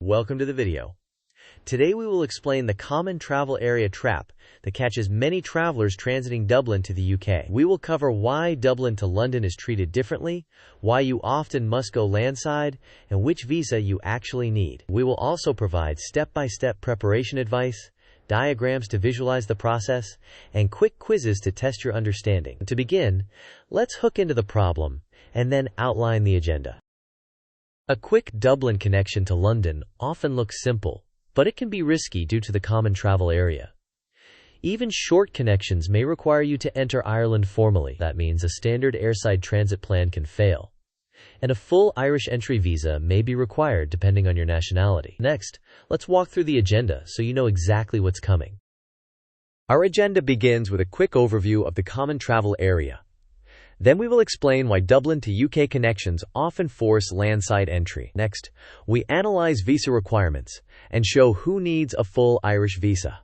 Welcome to the video. Today we will explain the common travel area trap that catches many travelers transiting Dublin to the UK. We will cover why Dublin to London is treated differently, why you often must go landside, and which visa you actually need. We will also provide step-by-step preparation advice, diagrams to visualize the process, and quick quizzes to test your understanding. To begin, let's hook into the problem and then outline the agenda. A quick Dublin connection to London often looks simple, but it can be risky due to the common travel area. Even short connections may require you to enter Ireland formally. That means a standard airside transit plan can fail, and a full Irish entry visa may be required depending on your nationality. Next, let's walk through the agenda so you know exactly what's coming. Our agenda begins with a quick overview of the common travel area. Then we will explain why Dublin to UK connections often force landside entry. Next, we analyze visa requirements and show who needs a full Irish visa.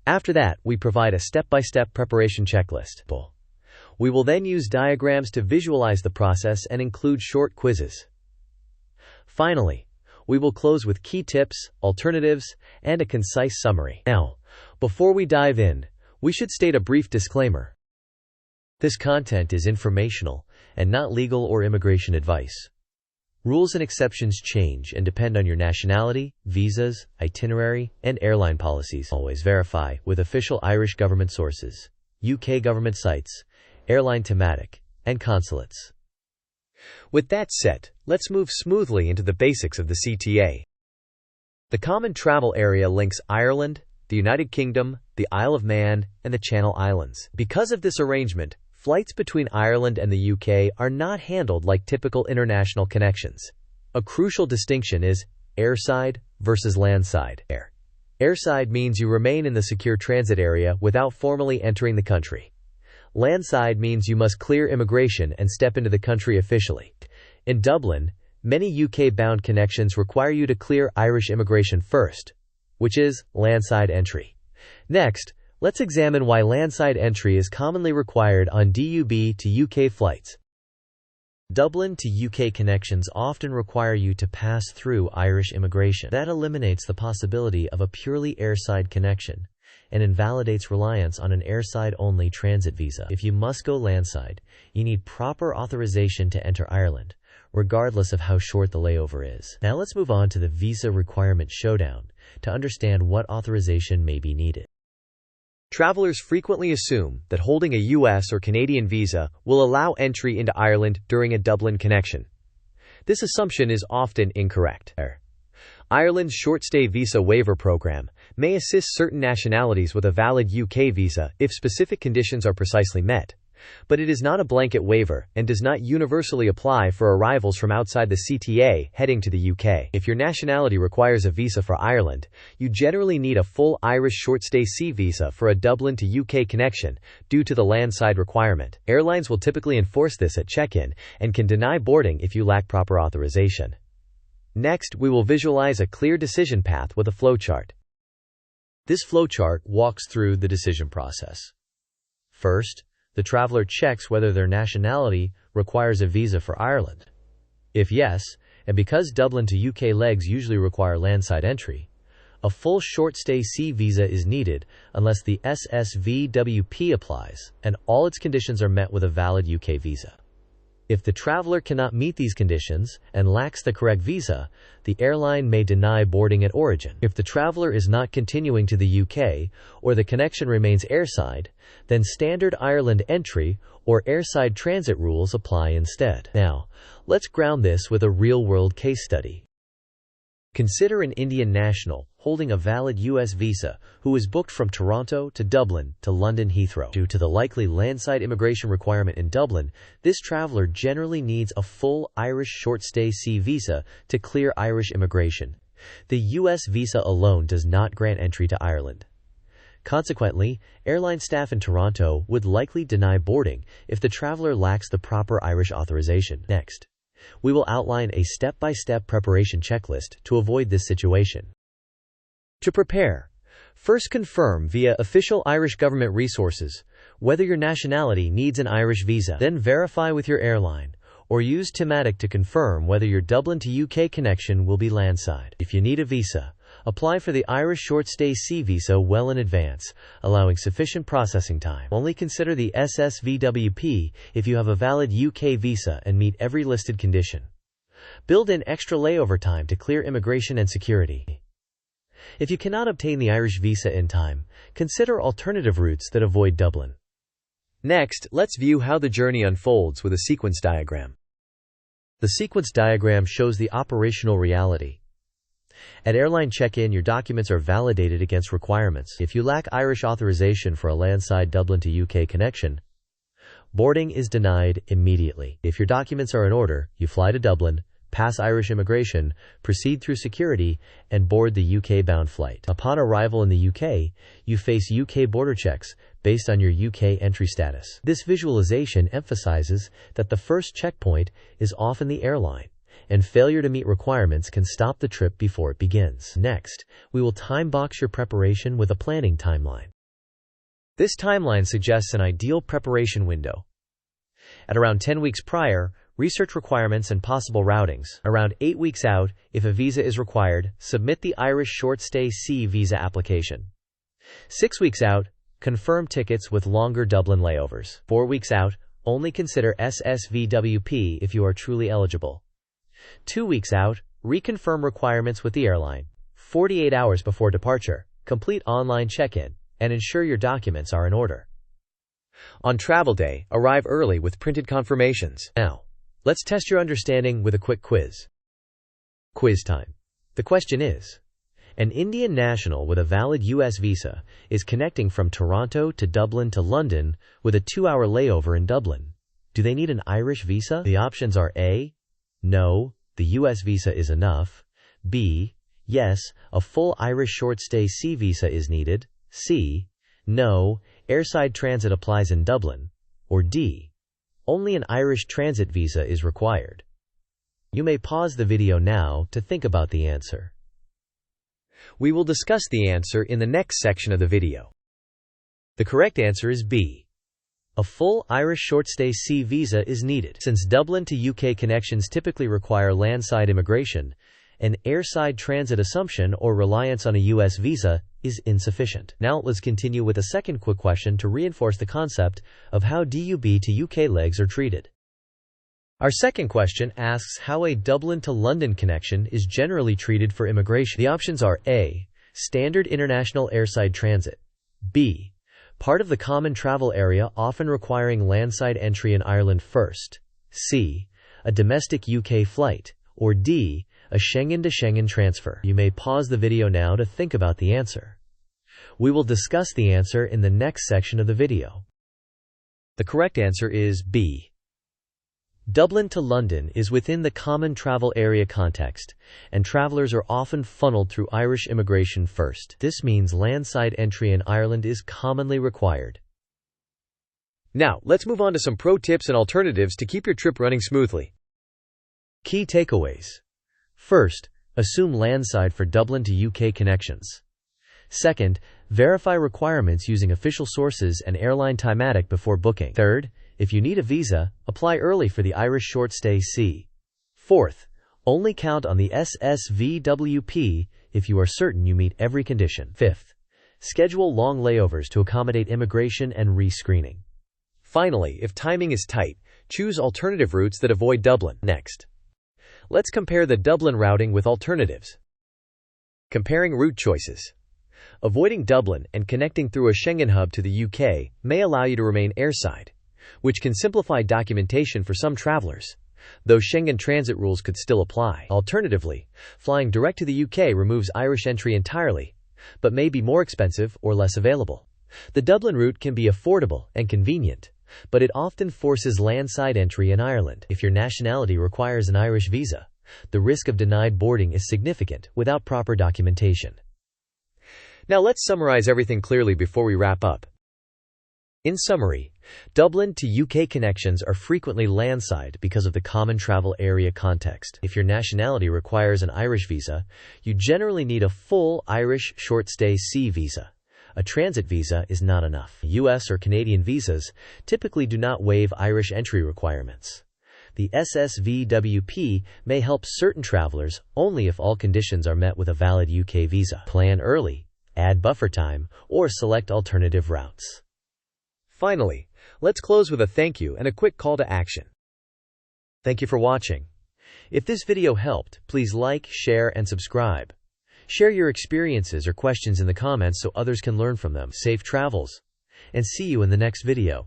After that, we provide a step-by-step preparation checklist. We will then use diagrams to visualize the process and include short quizzes. Finally, we will close with key tips, alternatives, and a concise summary. Now, before we dive in, we should state a brief disclaimer. This content is informational and not legal or immigration advice. Rules and exceptions change and depend on your nationality, visas, itinerary, and airline policies. Always verify with official Irish government sources, UK government sites, airline thematic, and consulates. With that said, let's move smoothly into the basics of the CTA. The common travel area links Ireland, the United Kingdom, the Isle of Man, and the Channel Islands. Because of this arrangement, flights between Ireland and the UK are not handled like typical international connections. A crucial distinction is airside versus landside. Airside means you remain in the secure transit area without formally entering the country. Landside means you must clear immigration and step into the country officially. In Dublin, many UK-bound connections require you to clear Irish immigration first, which is landside entry. Next, let's examine why landside entry is commonly required on DUB to UK flights. Dublin to UK connections often require you to pass through Irish immigration. That eliminates the possibility of a purely airside connection and invalidates reliance on an airside-only transit visa. If you must go landside, you need proper authorization to enter Ireland, regardless of how short the layover is. Now let's move on to the visa requirement showdown to understand what authorization may be needed. Travelers frequently assume that holding a US or Canadian visa will allow entry into Ireland during a Dublin connection. This assumption is often incorrect. Ireland's short-stay visa waiver program may assist certain nationalities with a valid UK visa if specific conditions are precisely met, but it is not a blanket waiver and does not universally apply for arrivals from outside the CTA heading to the UK. If your nationality requires a visa for Ireland, you generally need a full Irish short-stay C visa for a Dublin to UK connection due to the landside requirement. Airlines will typically enforce this at check-in and can deny boarding if you lack proper authorization. Next, we will visualize a clear decision path with a flowchart. This flowchart walks through the decision process. First, the traveler checks whether their nationality requires a visa for Ireland. If yes, and because Dublin to UK legs usually require landside entry, a full short-stay C visa is needed unless the SSVWP applies and all its conditions are met with a valid UK visa. If the traveler cannot meet these conditions and lacks the correct visa, the airline may deny boarding at origin. If the traveler is not continuing to the UK or the connection remains airside, then standard Ireland entry or airside transit rules apply instead. Now, let's ground this with a real-world case study. Consider an Indian national holding a valid US visa who is booked from Toronto to Dublin to London Heathrow. Due to the likely landside immigration requirement in Dublin, this traveler generally needs a full Irish short-stay C visa to clear Irish immigration. The US visa alone does not grant entry to Ireland. Consequently, airline staff in Toronto would likely deny boarding if the traveler lacks the proper Irish authorization. Next, we will outline a step-by-step preparation checklist to avoid this situation. To prepare, first confirm via official Irish government resources whether your nationality needs an Irish visa. Then verify with your airline or use Thematic to confirm whether your Dublin to UK connection will be landside. If you need a visa, apply for the Irish short-stay C visa well in advance, allowing sufficient processing time. Only consider the SSVWP if you have a valid UK visa and meet every listed condition. Build in extra layover time to clear immigration and security. If you cannot obtain the Irish visa in time, consider alternative routes that avoid Dublin. Next, let's view how the journey unfolds with a sequence diagram. The sequence diagram shows the operational reality. At airline check-in, your documents are validated against requirements. If you lack Irish authorization for a landside Dublin to UK connection, boarding is denied immediately. If your documents are in order, you fly to Dublin, pass Irish immigration, proceed through security, and board the UK-bound flight. Upon arrival in the UK, you face UK border checks based on your UK entry status. This visualization emphasizes that the first checkpoint is often the airline, and failure to meet requirements can stop the trip before it begins. Next, we will time-box your preparation with a planning timeline. This timeline suggests an ideal preparation window. At around 10 weeks prior, research requirements and possible routings. Around 8 weeks out, if a visa is required, submit the Irish short-stay C visa application. 6 weeks out, confirm tickets with longer Dublin layovers. 4 weeks out, only consider SSVWP if you are truly eligible. 2 weeks out, reconfirm requirements with the airline. 48 hours before departure, complete online check-in, and ensure your documents are in order. On travel day, arrive early with printed confirmations. Now, let's test your understanding with a quick quiz. Quiz time. The question is, an Indian national with a valid US visa is connecting from Toronto to Dublin to London with a 2-hour layover in Dublin. Do they need an Irish visa? The options are A, no, the US visa is enough; B, yes, a full Irish short-stay C visa is needed; C, no, airside transit applies in Dublin; or D, only an Irish transit visa is required. You may pause the video now to think about the answer. We will discuss the answer in the next section of the video. The correct answer is B. A full Irish short-stay C visa is needed. Since Dublin to UK connections typically require landside immigration, an airside transit assumption or reliance on a US visa is insufficient. Now let's continue with a second quick question to reinforce the concept of how DUB to UK legs are treated. Our second question asks how a Dublin to London connection is generally treated for immigration. The options are A, standard international airside transit; B, part of the common travel area often requiring landside entry in Ireland first; C, a domestic UK flight; or D, a Schengen to Schengen transfer. You may pause the video now to think about the answer. We will discuss the answer in the next section of the video. The correct answer is B. Dublin to London is within the common travel area context, and travelers are often funneled through Irish immigration first. This means landside entry in Ireland is commonly required. Now, let's move on to some pro tips and alternatives to keep your trip running smoothly. Key takeaways. First, assume landside for Dublin to UK connections. Second, verify requirements using official sources and airline Thematic before booking. Third, if you need a visa, apply early for the Irish short-stay C. Fourth, only count on the SSVWP if you are certain you meet every condition. Fifth, schedule long layovers to accommodate immigration and re-screening. Finally, if timing is tight, choose alternative routes that avoid Dublin. Next, let's compare the Dublin routing with alternatives. Comparing route choices. Avoiding Dublin and connecting through a Schengen hub to the UK may allow you to remain airside, which can simplify documentation for some travelers, though Schengen transit rules could still apply. Alternatively, flying direct to the UK removes Irish entry entirely, but may be more expensive or less available. The Dublin route can be affordable and convenient, but it often forces landside entry in Ireland. If your nationality requires an Irish visa, the risk of denied boarding is significant without proper documentation. Now let's summarize everything clearly before we wrap up. In summary, Dublin to UK connections are frequently landside because of the common travel area context. If your nationality requires an Irish visa, you generally need a full Irish short-stay C visa. A transit visa is not enough. US or Canadian visas typically do not waive Irish entry requirements. The SSVWP may help certain travelers only if all conditions are met with a valid UK visa. Plan early, add buffer time, or select alternative routes. Finally, let's close with a thank you and a quick call to action. Thank you for watching. If this video helped, please like, share, and subscribe. Share your experiences or questions in the comments so others can learn from them. Safe travels, and see you in the next video.